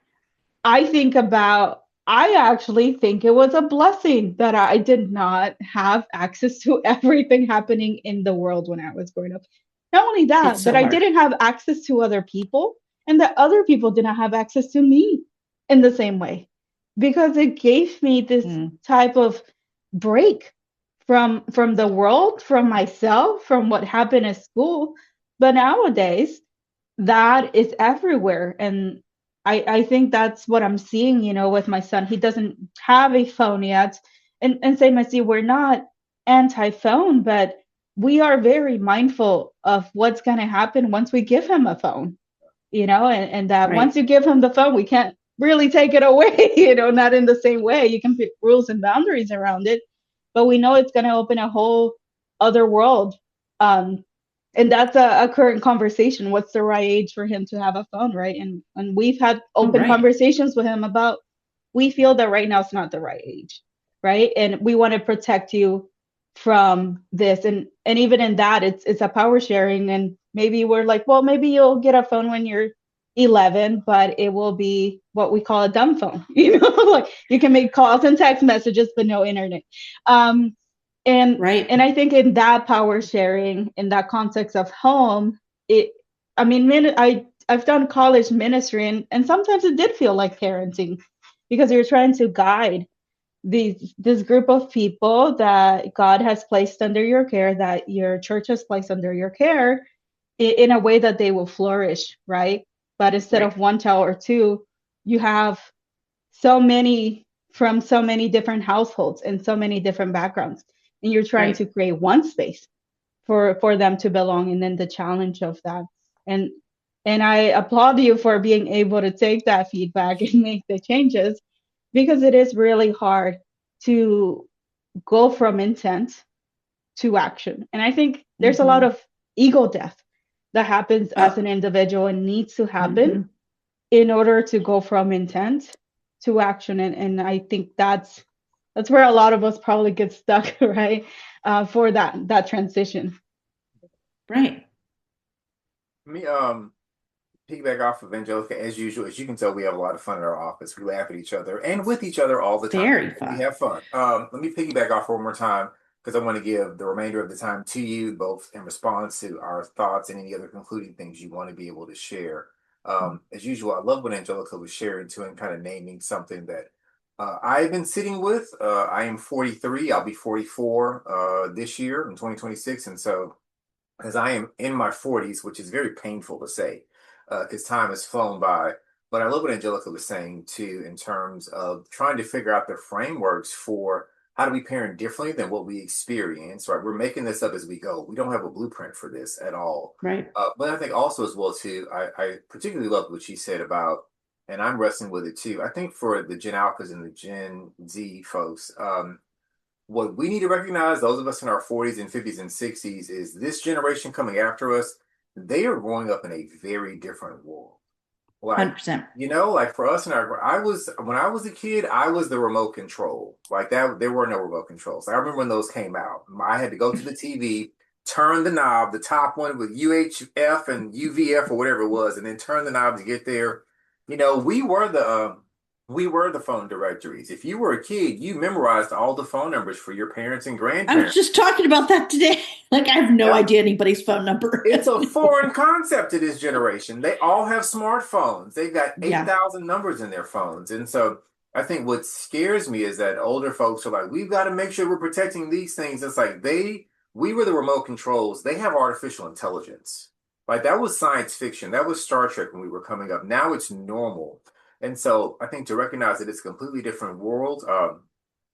I actually think it was a blessing that I did not have access to everything happening in the world when I was growing up. Not only It's that, but so I hard. didn't have access to other people, and that other people did not have access to me in the same way, because it gave me this Mm, type of break from the world, from myself, from what happened at school. But nowadays, that is everywhere. And I think that's what I'm seeing, with my son. He doesn't have a phone yet. And same as you, we're not anti-phone, but we are very mindful of what's going to happen once we give him a phone, and that once right. you give him the phone, we can't really take it away, not in the same way. You can put rules and boundaries around it, but we know it's going to open a whole other world. Um, and that's a current conversation. What's the right age for him to have a phone, right? And we've had Oh, open right. conversations with him about, we feel that right now is not the right age, right? And we want to protect you from this. And even in that, it's a power sharing. And maybe we're like, well, maybe you'll get a phone when you're 11, but it will be what we call a dumb phone. Like you can make calls and text messages, but no internet. Um, and Right. and I think in that power sharing, in that context of home, it, I mean, I've done college ministry, and sometimes it did feel like parenting, because you're trying to guide this group of people that God has placed under your care, that your church has placed under your care, in a way that they will flourish, right? But instead Right. of one child or two, you have so many from so many different households and so many different backgrounds, and you're trying Right. to create one space for them to belong. And then the challenge of that, and and I applaud you for being able to take that feedback and make the changes, because it is really hard to go from intent to action. And I think there's a lot Hmm. of ego death that happens as Oh. an individual and needs to happen Hmm. in order to go from intent to action. And I think that's where a lot of us probably get stuck, right? For that transition. Right. Me, piggyback off of Angelica, as usual. As you can tell, we have a lot of fun in our office. We laugh at each other and with each other all the time. Very We fun. have fun. Let me piggyback off one more time because I want to give the remainder of the time to you, both in response to our thoughts and any other concluding things you want to be able to share. As usual, I love what Angelica was sharing too and kind of naming something that I've been sitting with. I am 43. I'll be 44 this year in 2026. And so as I am in my 40s, which is very painful to say because time has flown by. But I love what Angelica was saying too, in terms of trying to figure out the frameworks for how do we parent differently than what we experience, right? We're making this up as we go. We don't have a blueprint for this at all. Right. But I think also as well too, I particularly love what she said about, and I'm wrestling with it too. I think for the Gen Alphas and the Gen Z folks, what we need to recognize, those of us in our 40s and 50s and 60s, is this generation coming after us, they are growing up in a very different world. Like, 100%. like for us and when I was a kid, I was the remote control. Like that, there were no remote controls. I remember when those came out. I had to go to the TV, turn the knob, the top one with UHF and UVF or whatever it was, and then turn the knob to get there. We were the phone directories. If you were a kid, you memorized all the phone numbers for your parents and I was grandparents. just talking about that today. Like, I have no idea anybody's phone number. It's a foreign concept to this generation. They all have smartphones. They've got Yeah. 8,000 numbers in their phones. And so I think what scares me is that older folks are like, we've got to make sure we're protecting these things. It's like we were the remote controls. They have artificial intelligence. Like that was science fiction. That was Star Trek when we were coming up. Now it's normal. And so I think to recognize that it's a completely different world.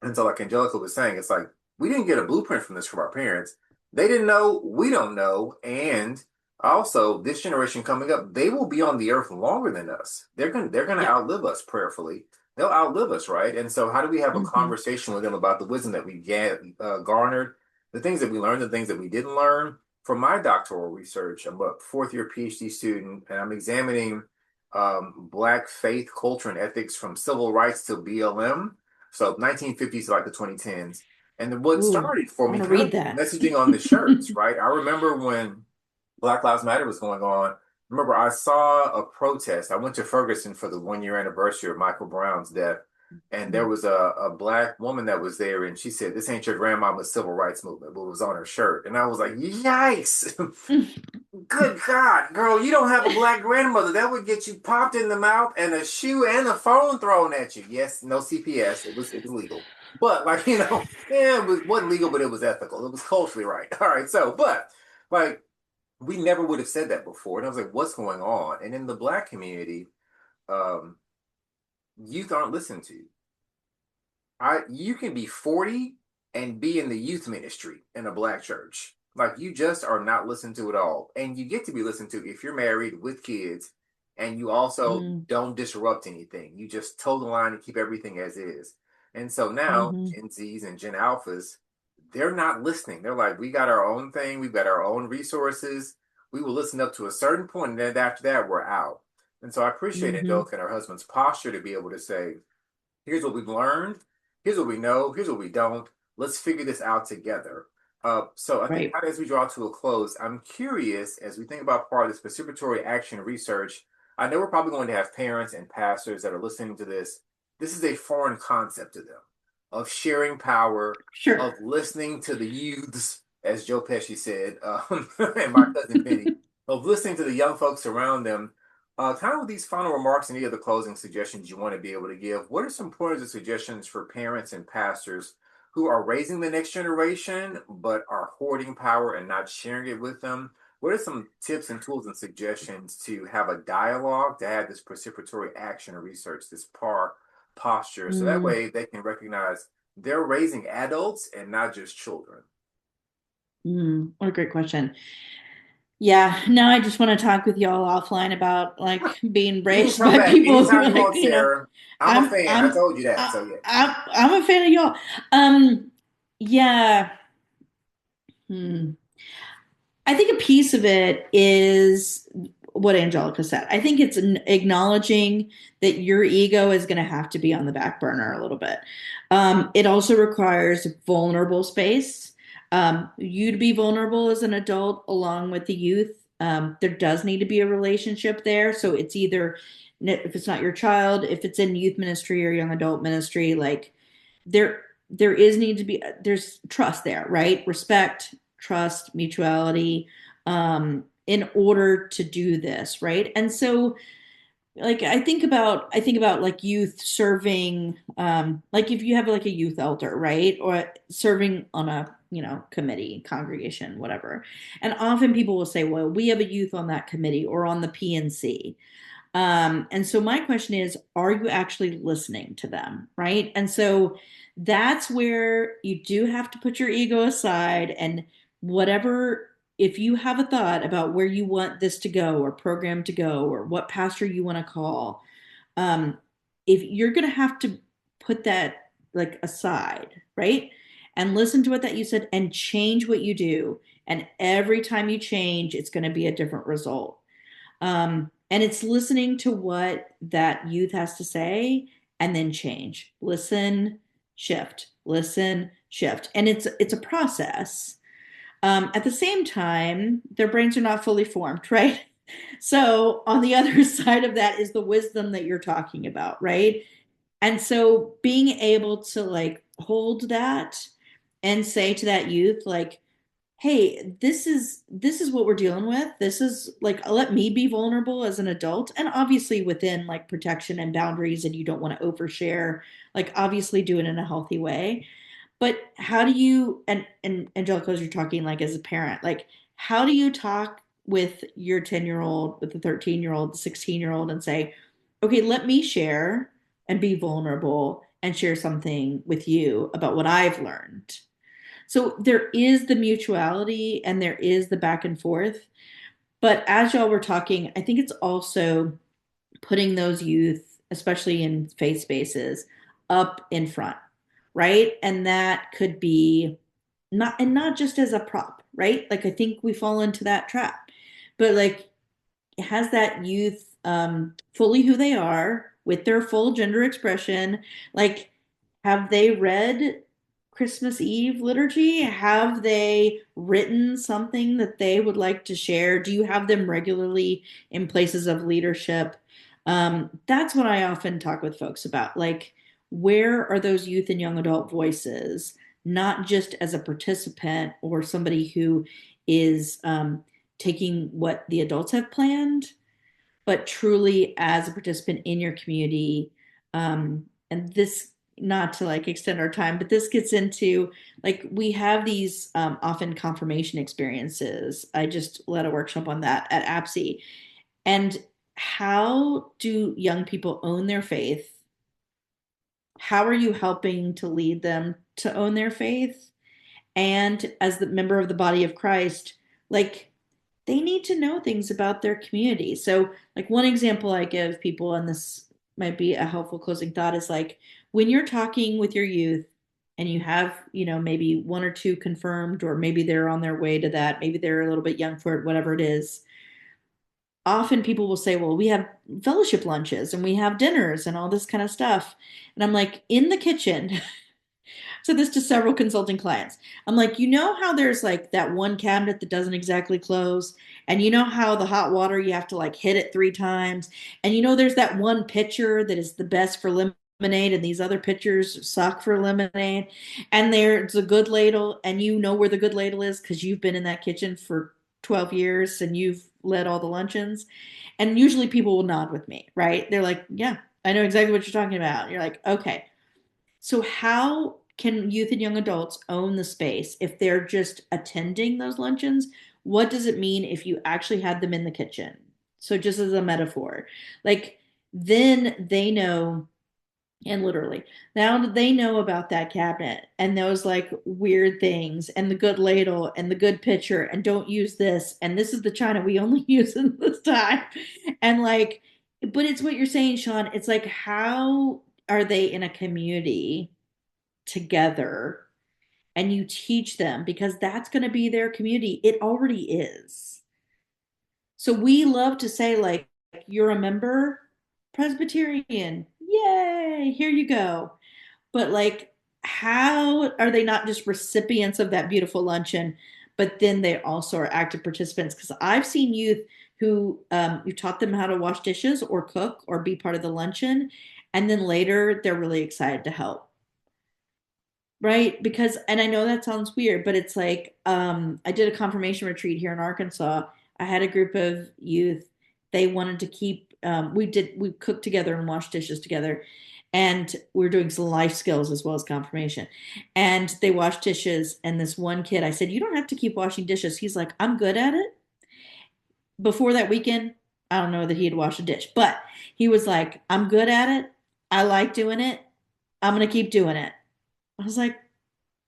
And so like Angelica was saying, it's like we didn't get a blueprint from this from our parents. They didn't know, we don't know, and also this generation coming up, they will be on the earth longer than us. They're gonna Yeah. outlive us prayerfully. They'll outlive us, right? And so, how do we have a Hmm. conversation with them about the wisdom that we garnered, the things that we learned, the things that we didn't learn? For my doctoral research, I'm a fourth year PhD student, and I'm examining Black faith, culture, and ethics from civil rights to BLM. So 1950s to like the 2010s. And then what Ooh, started for I me want to kind of read was that. messaging on the shirts, right? I remember when Black Lives Matter was going on. Remember, I saw a protest. I went to Ferguson for the 1 year anniversary of Michael Brown's death. And there was a black woman that was there, and she said, "This ain't your grandmama's civil rights movement," but it was on her shirt. And I was like, "Yikes! Good God, girl, you don't have a black grandmother. That would get you popped in the mouth and a shoe and a phone thrown at you." Yes, no CPS. It was legal. But like, yeah, wasn't legal, but it was ethical. It was culturally right. All right. So, but like we never would have said that before. And I was like, what's going on? And in the black community, um, youth aren't listened to. You can be 40 and be in the youth ministry in a black church. Like you just are not listened to at all. And you get to be listened to if you're married with kids and you also Mm, don't disrupt anything. You just toe the line and keep everything as is. And so now hmm. Gen Zs and Gen Alphas, they're not listening. They're like, we got our own thing, we've got our own resources. We will listen up to a certain point, and then after that, we're out. And so I appreciate Hmm. Angelica and her husband's posture to be able to say, here's what we've learned. Here's what we know. Here's what we don't. Let's figure this out together. So I think Right. as we draw to a close, I'm curious as we think about part of this participatory action research. I know we're probably going to have parents and pastors that are listening to this. This is a foreign concept to them of sharing power, Sure. of listening to the youths, as Joe Pesci said, and my cousin Penny, of listening to the young folks around them. Kind of with these final remarks, any other closing suggestions you want to be able to give? What are some pointers or suggestions for parents and pastors who are raising the next generation but are hoarding power and not sharing it with them? What are some tips and tools and suggestions to have a dialogue, to have this participatory action or research, this PAR posture, so that Mm, way they can recognize they're raising adults and not just children? what a great question. Yeah, now I just want to talk with y'all offline about like being You can raised come by back people who anytime you like, want, Sarah. I'm a I'm fan. I I'm told you that. So yeah. I'm a fan of y'all. Yeah. Hmm. I think a piece of it is what Angelica said. I think it's acknowledging that your ego is going to have to be on the back burner a little bit. It also requires vulnerable space. You to be vulnerable as an adult along with the youth. There does need to be a relationship there. So it's either, if it's not your child, if it's in youth ministry or young adult ministry, like there is need to be, there's trust there, right? Respect, trust, mutuality, in order to do this, right? And so like I think about like youth serving, like if you have like a youth elder, right? Or serving on a, committee, congregation, whatever. And often people will say, well, we have a youth on that committee or on the PNC. And so my question is, are you actually listening to them? Right. And so that's where you do have to put your ego aside and whatever, if you have a thought about where you want this to go or program to go or what pastor you want to call, um, if you're going to have to put that like aside, right? And listen to what that you said and change what you do. And every time you change, it's going to be a different result. And it's listening to what that youth has to say and then change. Listen, shift. And it's a process. At the same time, their brains are not fully formed, right? So on the other side of that is the wisdom that you're talking about, right? And so being able to like hold that and say to that youth, like, hey, this is what we're dealing with. This is like, let me be vulnerable as an adult, and obviously within like protection and boundaries, and you don't want to overshare, like obviously do it in a healthy way. But how do you, and Angelica, as you're talking like as a parent, like how do you talk with your 10-year-old, with the 13-year-old, the 16-year-old, and say, okay, let me share and be vulnerable and share something with you about what I've learned. So there is the mutuality and there is the back and forth. But as y'all were talking, I think it's also putting those youth, especially in faith spaces, up in front, right? And that could be not just as a prop, right? Like I think we fall into that trap. But like has that youth fully who they are with their full gender expression? Like, have they read Christmas Eve liturgy? Have they written something that they would like to share? Do you have them regularly in places of leadership? That's what I often talk with folks about. Like, where are those youth and young adult voices, not just as a participant or somebody who is taking what the adults have planned, but truly as a participant in your community. And this, not to like extend our time, but this gets into like we have these often confirmation experiences. I just led a workshop on that at APSI. And how do young people own their faith? How are you helping to lead them to own their faith? And as the member of the body of Christ, like they need to know things about their community. So, like one example I give people, and this might be a helpful closing thought, is like when you're talking with your youth and you have, maybe one or two confirmed, or maybe they're on their way to that, maybe they're a little bit young for it, whatever it is. Often people will say, well, we have fellowship lunches and we have dinners and all this kind of stuff. And I'm like, in the kitchen, said this to several consulting clients. I'm like, how there's like that one cabinet that doesn't exactly close, and how the hot water you have to like hit it 3 times, and there's that one pitcher that is the best for lemonade, and these other pitchers suck for lemonade, and there's a good ladle, and where the good ladle is because you've been in that kitchen for 12 years and you've led all the luncheons. And usually people will nod with me, right? They're like, yeah, I know exactly what you're talking about. And you're like, okay. So how can youth and young adults own the space if they're just attending those luncheons? What does it mean if you actually had them in the kitchen? So just as a metaphor, like then they know, and literally now they know about that cabinet and those like weird things and the good ladle and the good pitcher, and don't use this, and this is the china we only use in this time. And like, but it's what you're saying, Sean. It's like, how are they in a community together, and you teach them because that's going to be their community. It already is. So we love to say, like, you're a member, Presbyterian, yay, here you go. But like, how are they not just recipients of that beautiful luncheon, but then they also are active participants? Because I've seen youth who you taught them how to wash dishes or cook or be part of the luncheon, and then later they're really excited to help. Right? Because, and I know that sounds weird, but it's like, I did a confirmation retreat here in Arkansas. I had a group of youth. They wanted to keep, we cooked together and washed dishes together. And we were doing some life skills as well as confirmation. And they washed dishes. And this one kid, I said, you don't have to keep washing dishes. He's like, I'm good at it. Before that weekend, I don't know that he had washed a dish, but he was like, I'm good at it. I like doing it. I'm going to keep doing it. I was like,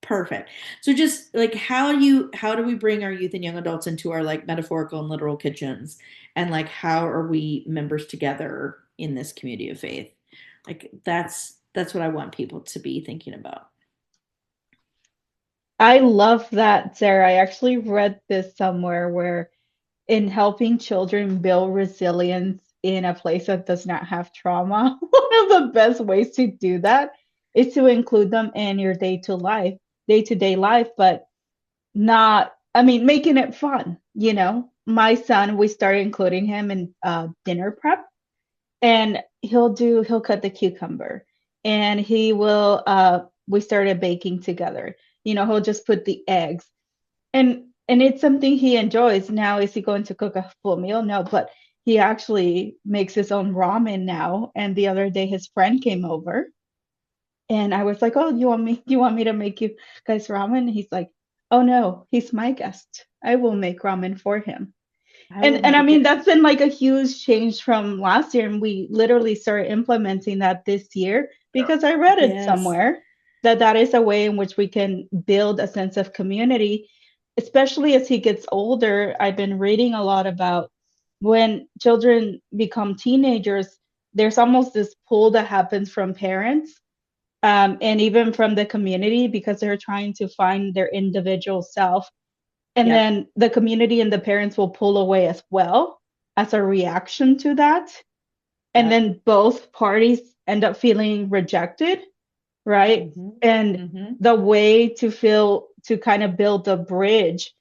perfect. So just like, how do we bring our youth and young adults into our like metaphorical and literal kitchens? And like, how are we members together in this community of faith? Like that's what I want people to be thinking about. I love that, Sarah. I actually read this somewhere where in helping children build resilience in a place that does not have trauma, one of the best ways to do that is to include them in your day-to-day life, but not, I mean, making it fun. My son, we started including him in dinner prep, and he'll cut the cucumber, and we started baking together. He'll just put the eggs, and it's something he enjoys. Now, is he going to cook a full meal? No, but he actually makes his own ramen now. And the other day his friend came over, and I was like, oh, you want me to make you guys ramen? And he's like, oh no, he's my guest, I will make ramen for him. I will And I make mean, it. that's been like a huge change from last year. And we literally started implementing that this year because I read it Yes. somewhere that is a way in which we can build a sense of community, especially as he gets older. I've been reading a lot about when children become teenagers, there's almost this pull that happens from parents, and even from the community, because they're trying to find their individual self. And Yeah. then the community and the parents will pull away as well as a reaction to that. And Yeah. then both parties end up feeling rejected, right? And the way to kind of build a bridge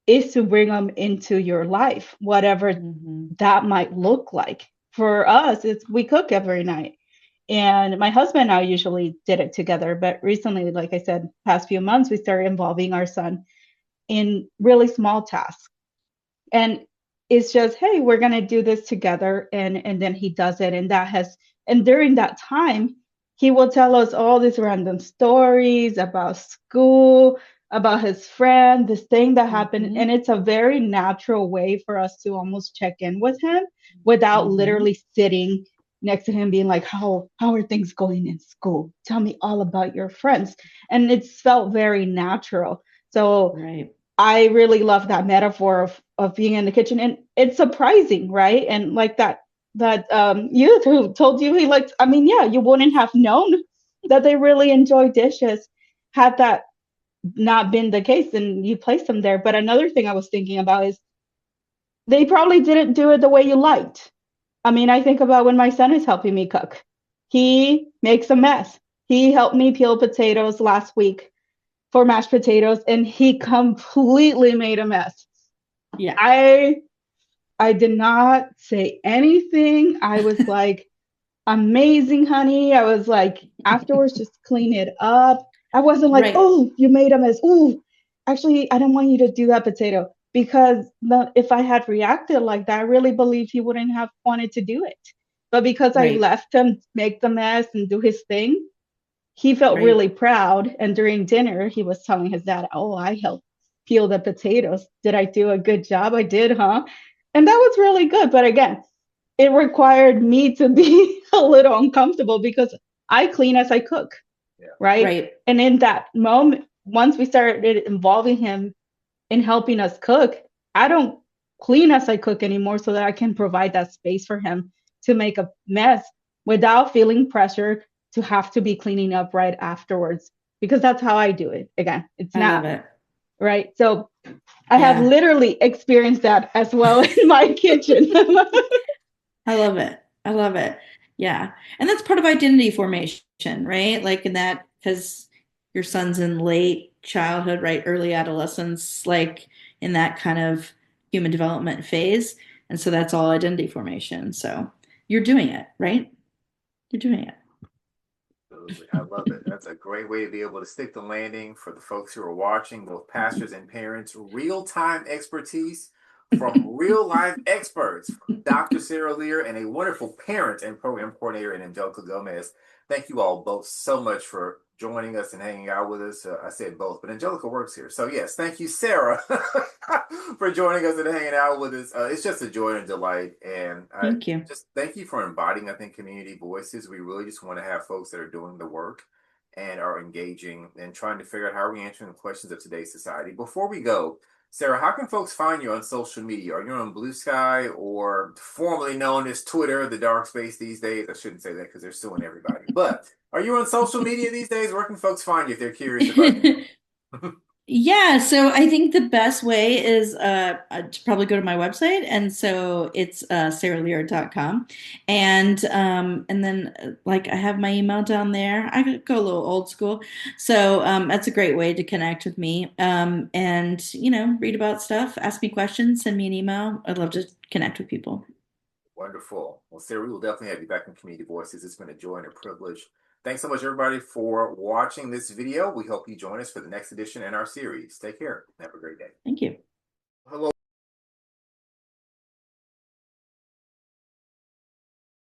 is to bring them into your life, whatever that might look like. For us, it's we cook every night. And my husband and I usually did it together, but recently, like I said, past few months, we started involving our son in really small tasks. And it's just, hey, we're gonna do this together, and then he does it. And during that time, he will tell us all these random stories about school, about his friend, this thing that happened. And it's a very natural way for us to almost check in with him without literally sitting next to him being like, how are things going in school? Tell me all about your friends. And it's felt very natural. So I really love that metaphor of being in the kitchen. And it's surprising, right? And like that youth who told you he liked, I mean, yeah, you wouldn't have known that they really enjoy dishes had that not been the case, and you placed them there. But another thing I was thinking about is they probably didn't do it the way you liked. I mean, I think about when my son is helping me cook. He makes a mess. He helped me peel potatoes last week for mashed potatoes, and he completely made a mess. Yeah. I did not say anything. I was like, amazing, honey. I was like, afterwards, just clean it up. I wasn't like, oh, you made a mess. Oh, actually, I don't want you to do that potato. Because if I had reacted like that, I really believe he wouldn't have wanted to do it. But because I left him make the mess and do his thing, he felt really proud. And during dinner, he was telling his dad, oh, I helped peel the potatoes. Did I do a good job? I did, huh? And that was really good. But again, it required me to be a little uncomfortable because I clean as I cook, right? And in that moment, once we started involving him in helping us cook, I don't clean as I cook anymore so that I can provide that space for him to make a mess without feeling pressured to have to be cleaning up right afterwards, because that's how I do it. Again, it's not right. So I have literally experienced that as well in my kitchen. I love it. I love it. Yeah. And that's part of identity formation, right? Like in that, because your son's in late childhood, right? Early adolescence, like in that kind of human development phase. And so that's all identity formation. So you're doing it, right? You're doing it. Absolutely. I love it. That's a great way to be able to stick the landing for the folks who are watching, both pastors and parents. Real-time expertise from real-life experts, from Dr. Sarah Leer and a wonderful parent and program coordinator in Angelica Gomez. Thank you all both so much for joining us and hanging out with us. I said both, but Angelica works here. So yes, thank you, Sarah, for joining us and hanging out with us. It's just a joy and delight. And thank you. Just thank you for embodying, I think, community voices. We really just want to have folks that are doing the work and are engaging and trying to figure out how are we answering the questions of today's society. Before we go, Sarah, how can folks find you on social media? Are you on Blue Sky, or formerly known as Twitter, the dark space these days? I shouldn't say that because they're suing everybody. But are you on social media these days? Where can folks find you if they're curious about you? Yeah, so I think the best way is to probably go to my website, and so it's sarahleer.com, and then like I have my email down there. I could go a little old school, so that's a great way to connect with me, and read about stuff, ask me questions, send me an email. I'd love to connect with people. Wonderful. Well, Sarah, we will definitely have you back in Community Voices. It's been a joy and a privilege. Thanks so much, everybody, for watching this video. We hope you join us for the next edition in our series. Take care. Have a great day. Thank you. Hello.